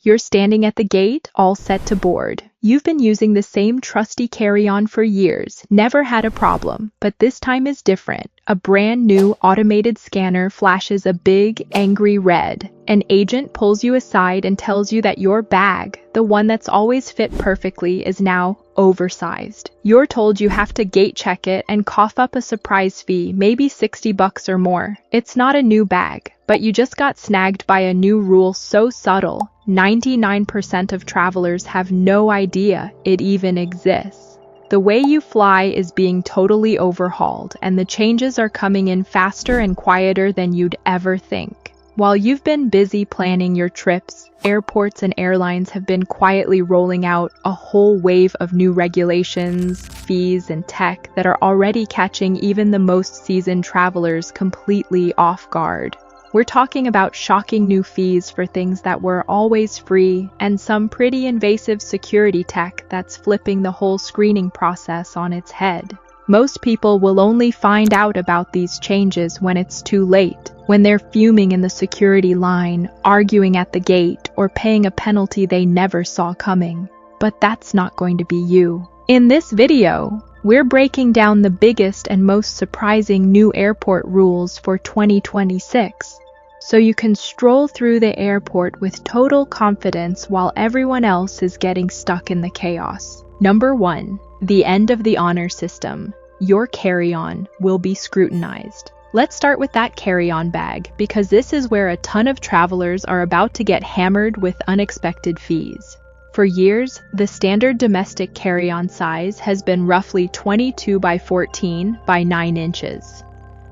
You're standing at the gate, all set to board. You've been using the same trusty carry-on for years, never had a problem, but this time is different. A brand new automated scanner flashes a big, angry red. An agent pulls you aside and tells you that your bag, the one that's always fit perfectly, is now oversized. You're told you have to gate check it and cough up a surprise fee, maybe $60 or more. It's not a new bag, but you just got snagged by a new rule so subtle, 99% of travelers have no idea it even exists. The way you fly is being totally overhauled, and the changes are coming in faster and quieter than you'd ever think. While you've been busy planning your trips, airports and airlines have been quietly rolling out a whole wave of new regulations, fees, and tech that are already catching even the most seasoned travelers completely off guard. We're talking about shocking new fees for things that were always free, and some pretty invasive security tech that's flipping the whole screening process on its head. Most people will only find out about these changes when it's too late, when they're fuming in the security line, arguing at the gate, or paying a penalty they never saw coming. But that's not going to be you. In this video, we're breaking down the biggest and most surprising new airport rules for 2026. So you can stroll through the airport with total confidence while everyone else is getting stuck in the chaos. Number 1. The end of the honor system. Your carry-on will be scrutinized. Let's start with that carry-on bag, because this is where a ton of travelers are about to get hammered with unexpected fees. For years, the standard domestic carry-on size has been roughly 22 by 14 by 9 inches.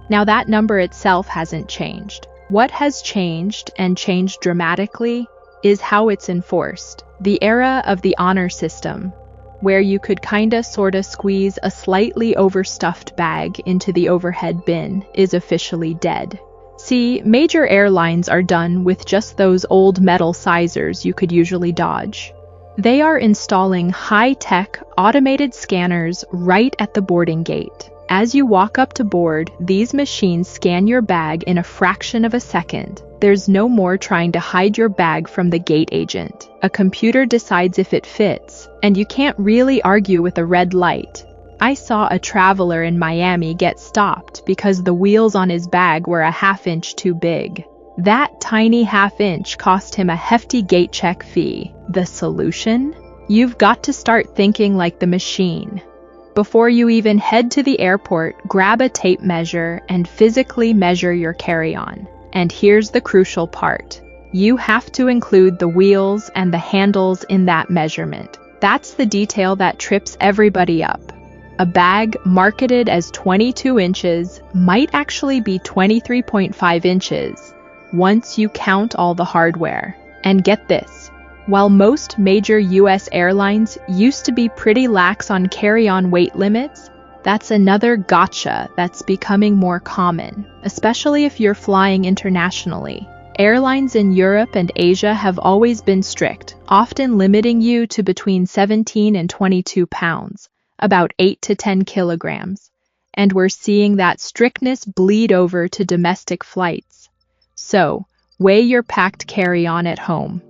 Now that number itself hasn't changed. What has changed, and changed dramatically, is how it's enforced. The era of the honor system, where you could kinda sorta squeeze a slightly overstuffed bag into the overhead bin, is officially dead. See, major airlines are done with just those old metal sizers you could usually dodge. They are installing high-tech, automated scanners right at the boarding gate. As you walk up to board, these machines scan your bag in a fraction of a second. There's no more trying to hide your bag from the gate agent. A computer decides if it fits, and you can't really argue with a red light. I saw a traveler in Miami get stopped because the wheels on his bag were a half-inch too big. That tiny half-inch cost him a hefty gate check fee. The solution? You've got to start thinking like the machine. Before you even head to the airport, grab a tape measure and physically measure your carry-on. And here's the crucial part. You have to include the wheels and the handles in that measurement. That's the detail that trips everybody up. A bag marketed as 22 inches might actually be 23.5 inches once you count all the hardware. And get this. While most major US airlines used to be pretty lax on carry-on weight limits, that's another gotcha that's becoming more common, especially if you're flying internationally. Airlines in Europe and Asia have always been strict, often limiting you to between 17 and 22 pounds, about 8 to 10 kilograms. And we're seeing that strictness bleed over to domestic flights. So, weigh your packed carry-on at home.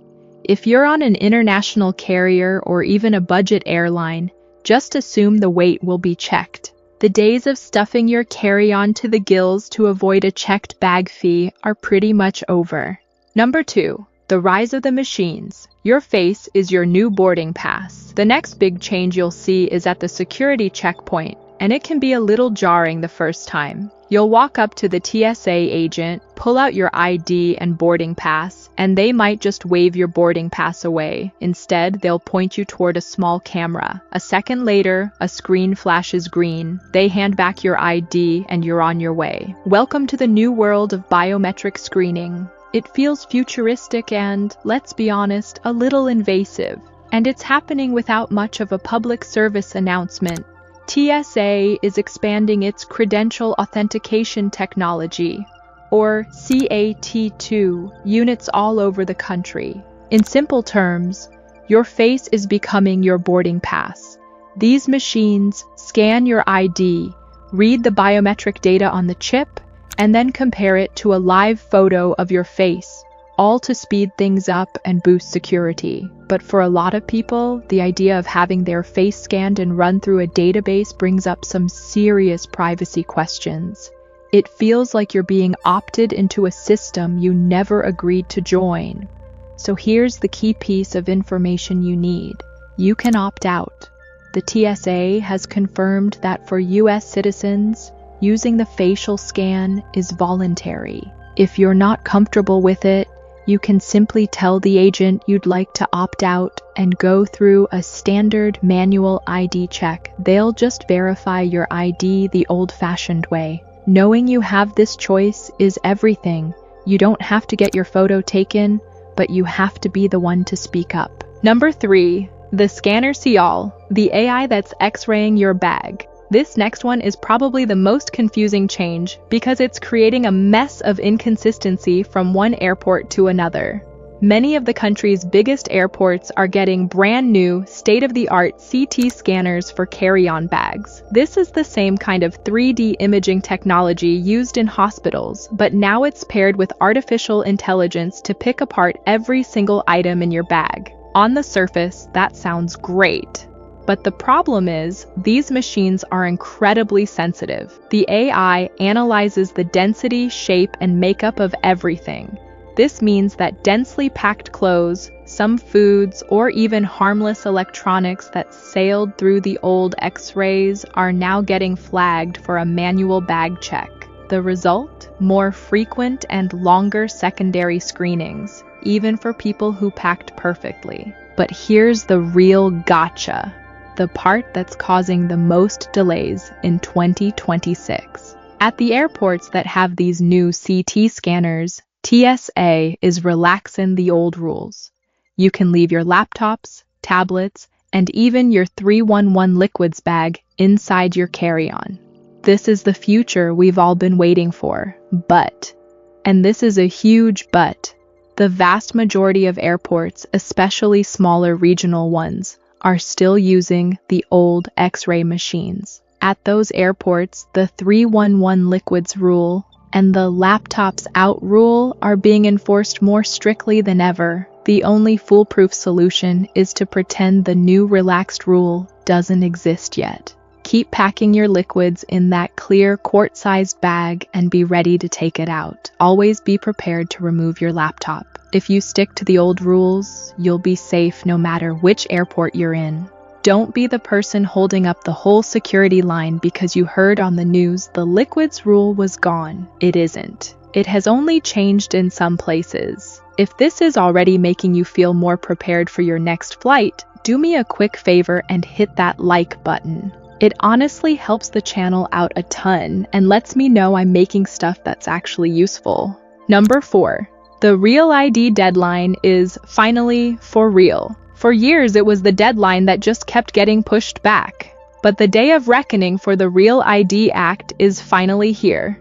If you're on an international carrier or even a budget airline, just assume the weight will be checked. The days of stuffing your carry-on to the gills to avoid a checked bag fee are pretty much over. Number 2. The rise of the machines. Your face is your new boarding pass. The next big change you'll see is at the security checkpoint, and it can be a little jarring the first time. You'll walk up to the TSA agent, pull out your ID and boarding pass, and they might just wave your boarding pass away. Instead, they'll point you toward a small camera. A second later, a screen flashes green. They hand back your ID and you're on your way. Welcome to the new world of biometric screening. It feels futuristic and, let's be honest, a little invasive. And it's happening without much of a public service announcement. TSA is expanding its credential authentication technology, or CAT2, units all over the country. In simple terms, your face is becoming your boarding pass. These machines scan your ID, read the biometric data on the chip, and then compare it to a live photo of your face, all to speed things up and boost security. But for a lot of people, the idea of having their face scanned and run through a database brings up some serious privacy questions. It feels like you're being opted into a system you never agreed to join. So here's the key piece of information you need. You can opt out. The TSA has confirmed that for US citizens, using the facial scan is voluntary. If you're not comfortable with it, you can simply tell the agent you'd like to opt out and go through a standard manual ID check. They'll just verify your ID the old-fashioned way. Knowing you have this choice is everything. You don't have to get your photo taken, but you have to be the one to speak up. Number 3, the Scanner See All, the AI that's X-raying your bag. This next one is probably the most confusing change because it's creating a mess of inconsistency from one airport to another. Many of the country's biggest airports are getting brand new, state-of-the-art CT scanners for carry-on bags. This is the same kind of 3D imaging technology used in hospitals, but now it's paired with artificial intelligence to pick apart every single item in your bag. On the surface, that sounds great. But the problem is, these machines are incredibly sensitive. The AI analyzes the density, shape, and makeup of everything. This means that densely packed clothes, some foods, or even harmless electronics that sailed through the old X-rays are now getting flagged for a manual bag check. The result? More frequent and longer secondary screenings, even for people who packed perfectly. But here's the real gotcha. The part that's causing the most delays in 2026. At the airports that have these new CT scanners, TSA is relaxing the old rules. You can leave your laptops, tablets, and even your 311 liquids bag inside your carry-on. This is the future we've all been waiting for, but, and this is a huge but, the vast majority of airports, especially smaller regional ones, are still using the old X-ray machines. At those airports, the 311 liquids rule and the laptops out rule are being enforced more strictly than ever. The only foolproof solution is to pretend the new relaxed rule doesn't exist yet. Keep packing your liquids in that clear quart-sized bag and be ready to take it out. Always be prepared to remove your laptop. If you stick to the old rules, you'll be safe no matter which airport you're in. Don't be the person holding up the whole security line because you heard on the news the liquids rule was gone. It isn't. It has only changed in some places. If this is already making you feel more prepared for your next flight, do me a quick favor and hit that like button. It honestly helps the channel out a ton and lets me know I'm making stuff that's actually useful. Number 4. The Real ID deadline is finally for real. For years, it was the deadline that just kept getting pushed back. But the day of reckoning for the Real ID Act is finally here.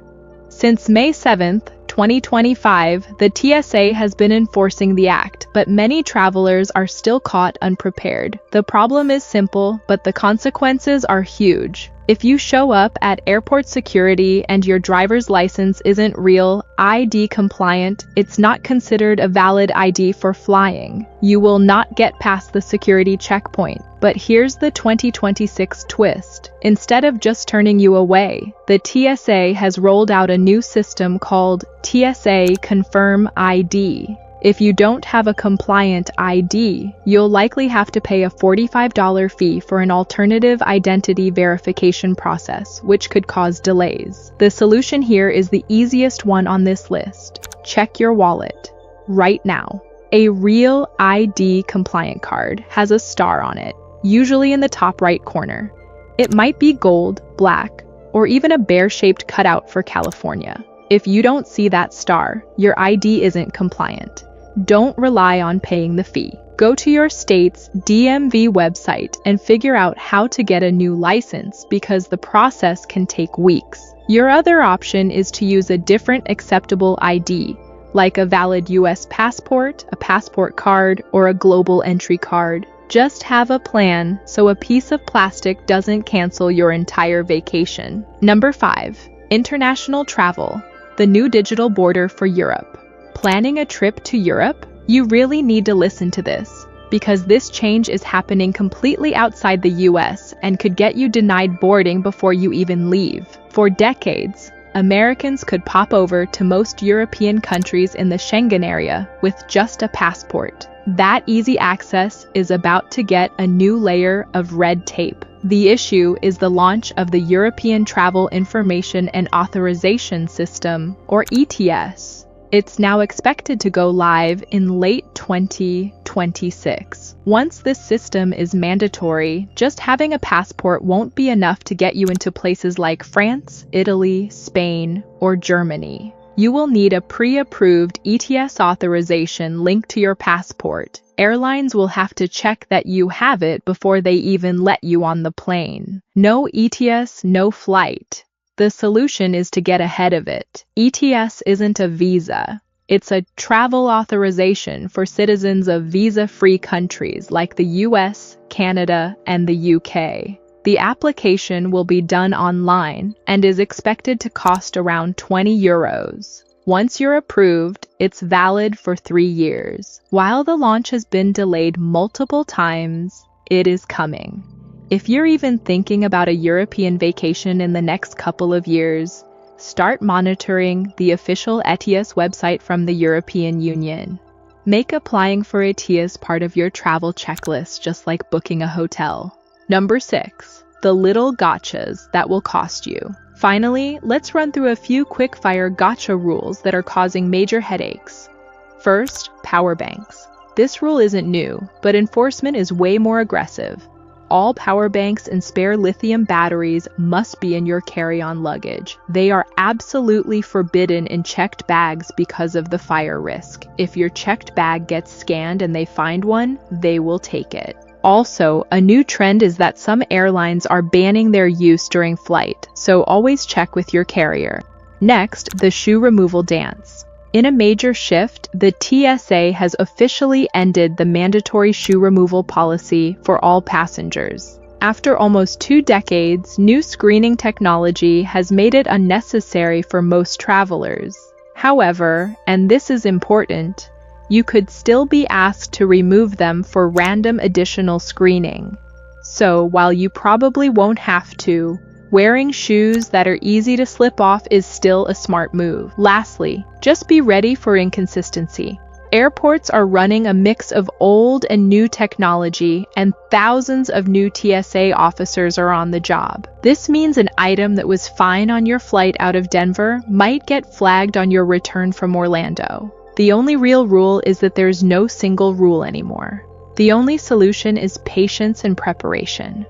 Since May 7th, 2025, the TSA has been enforcing the act, but many travelers are still caught unprepared. The problem is simple, but the consequences are huge. If you show up at airport security and your driver's license isn't Real ID compliant, it's not considered a valid ID for flying. You will not get past the security checkpoint. But here's the 2026 twist. Instead of just turning you away, the TSA has rolled out a new system called TSA Confirm ID. If you don't have a compliant ID, you'll likely have to pay a $45 fee for an alternative identity verification process, which could cause delays. The solution here is the easiest one on this list. Check your wallet right now. A Real ID compliant card has a star on it, usually in the top right corner. It might be gold, black, or even a bear-shaped cutout for California. If you don't see that star, your ID isn't compliant. Don't rely on paying the fee. Go to your state's DMV website and figure out how to get a new license because the process can take weeks. Your other option is to use a different acceptable ID, like a valid US passport, a passport card, or a global entry card. Just have a plan so a piece of plastic doesn't cancel your entire vacation. Number 5. International travel, the new digital border for Europe. Planning a trip to Europe? You really need to listen to this, because this change is happening completely outside the US and could get you denied boarding before you even leave. For decades, Americans could pop over to most European countries in the Schengen area with just a passport. That easy access is about to get a new layer of red tape. The issue is the launch of the European Travel Information and Authorization System, or ETS. It's now expected to go live in late 2026. Once this system is mandatory, just having a passport won't be enough to get you into places like France, Italy, Spain, or Germany. You will need a pre-approved ETS authorization linked to your passport. Airlines will have to check that you have it before they even let you on the plane. No ETS, no flight. The solution is to get ahead of it. ETS isn't a visa. It's a travel authorization for citizens of visa-free countries like the US, Canada, and the UK. The application will be done online and is expected to cost around €20. Once you're approved, it's valid for 3 years. While the launch has been delayed multiple times, it is coming. If you're even thinking about a European vacation in the next couple of years, start monitoring the official ETIAS website from the European Union. Make applying for ETIAS part of your travel checklist, just like booking a hotel. Number 6. The little gotchas that will cost you. Finally, let's run through a few quick-fire gotcha rules that are causing major headaches. First, power banks. This rule isn't new, but enforcement is way more aggressive. All power banks and spare lithium batteries must be in your carry-on luggage. They are absolutely forbidden in checked bags because of the fire risk. If your checked bag gets scanned and they find one, they will take it. Also, a new trend is that some airlines are banning their use during flight, so always check with your carrier. Next, the shoe removal dance. In a major shift, the TSA has officially ended the mandatory shoe removal policy for all passengers. After almost 2 decades, new screening technology has made it unnecessary for most travelers. However, and this is important, you could still be asked to remove them for random additional screening. So, while you probably won't have to, wearing shoes that are easy to slip off is still a smart move. Lastly, just be ready for inconsistency. Airports are running a mix of old and new technology, and thousands of new TSA officers are on the job. This means an item that was fine on your flight out of Denver might get flagged on your return from Orlando. The only real rule is that there's no single rule anymore. The only solution is patience and preparation.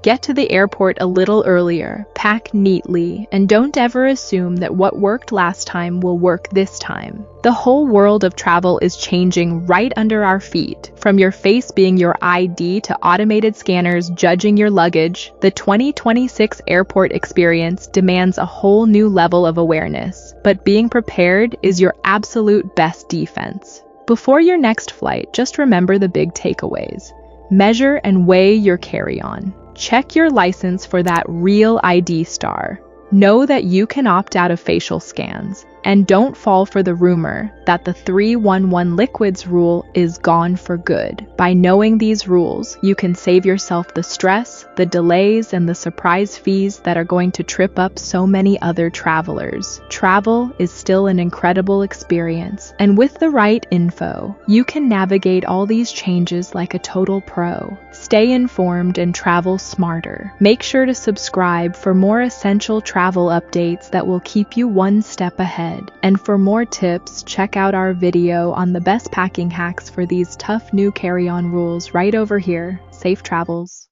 Get to the airport a little earlier, pack neatly, and don't ever assume that what worked last time will work this time. The whole world of travel is changing right under our feet. From your face being your ID to automated scanners judging your luggage, the 2026 airport experience demands a whole new level of awareness. But being prepared is your absolute best defense. Before your next flight, just remember the big takeaways. Measure and weigh your carry-on. Check your license for that real ID star. Know that you can opt out of facial scans. And don't fall for the rumor that the 311 liquids rule is gone for good. By knowing these rules, you can save yourself the stress, the delays, and the surprise fees that are going to trip up so many other travelers. Travel is still an incredible experience, and with the right info, you can navigate all these changes like a total pro. Stay informed and travel smarter. Make sure to subscribe for more essential travel updates that will keep you one step ahead. And for more tips, check out our video on the best packing hacks for these tough new carry-on rules right over here. Safe travels.